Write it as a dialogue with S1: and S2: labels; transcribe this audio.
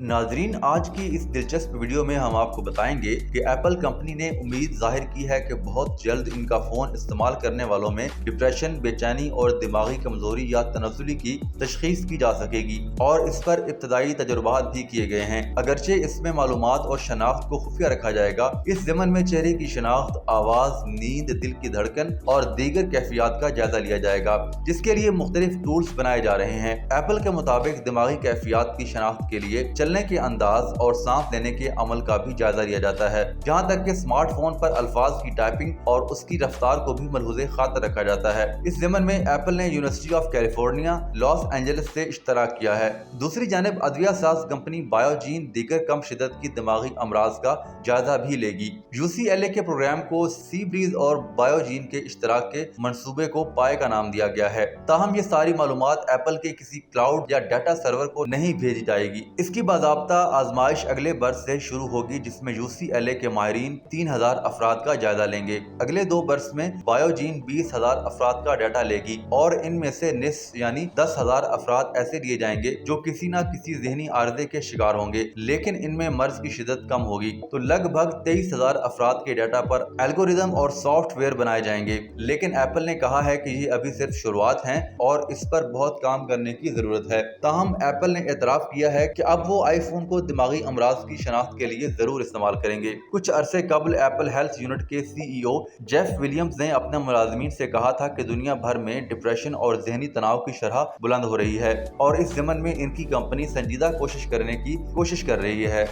S1: नाजरीन, आज की इस दिलचस्प वीडियो में हम आपको बताएंगे कि एप्पल कंपनी ने उम्मीद जाहिर की है कि बहुत जल्द इनका फोन इस्तेमाल करने वालों में डिप्रेशन, बेचैनी और दिमागी कमजोरी या तनज़ुली की तशखीस की जा सकेगी और इस पर इब्तदाई तजुर्बात भी किए गए हैं। अगरचे इसमें मालूमात और शनाख्त को खुफिया रखा जाएगा, इस ज़मन में चेहरे की शनाख्त, आवाज, नींद, दिल की धड़कन और दीगर कैफियत का जायजा लिया जाएगा, जिसके लिए मुख्तलिफ टूल्स बनाए जा रहे हैं। एप्पल के मुताबिक दिमागी कैफियत की शनाख्त के लिए चलने के अंदाज और सांस लेने के अमल का भी जायजा लिया जाता है, जहाँ तक कि स्मार्टफोन पर अल्फाज की टाइपिंग और उसकी रफ्तार को भी मलहूज़े खातर रखा जाता है। इस ज़मन में एप्पल ने university of California, Los Angeles से इश्तराक किया है। दूसरी जानिब अदविया साज कंपनी बायोजीन दीगर कम शिद्दत की दिमागी अमराज का जायजा भी लेगी। UCLA के प्रोग्राम को सी ब्रीज और बायोजीन के इश्तराक के मंसूबे को पाए का नाम दिया गया है। ताहम ये सारी मालूमात एप्पल के किसी क्लाउड या डाटा सर्वर को नहीं भेजी जाएगी। इसकी बाज़ाब्ता आजमाइश अगले बरस से शुरू होगी, जिसमें UCLA के माहिरीन 3000 अफराद का जायजा लेंगे। अगले 2 बरस में बायोजीन 20,000 अफराद का डाटा लेगी और इनमें से निस्फ यानी 10,000 अफराद ऐसे लिए जाएंगे जो किसी न किसी ज़हनी आर्जे के शिकार होंगे, लेकिन इनमें मर्ज की शिद्दत कम होगी। तो लगभग 23,000 अफराद के डाटा पर एल्गोरिदम और सॉफ्टवेयर बनाए जाएंगे। लेकिन एप्पल ने कहा है कि ये अभी सिर्फ शुरुआत है और इस पर बहुत काम करने की जरूरत है। ताहम एप्पल ने एतराफ़ किया है कि अब वो आईफोन को दिमागी अमराज की शनाख्त के लिए जरूर इस्तेमाल करेंगे। कुछ अरसे कबल एप्पल हेल्थ यूनिट के CEO जेफ विलियम्स ने अपने मुलाजमीन से कहा था कि दुनिया भर में डिप्रेशन और जहनी तनाव की शरह बुलंद हो रही है और इस ज़मन में इनकी कंपनी संजीदा कोशिश करने की कोशिश कर रही है।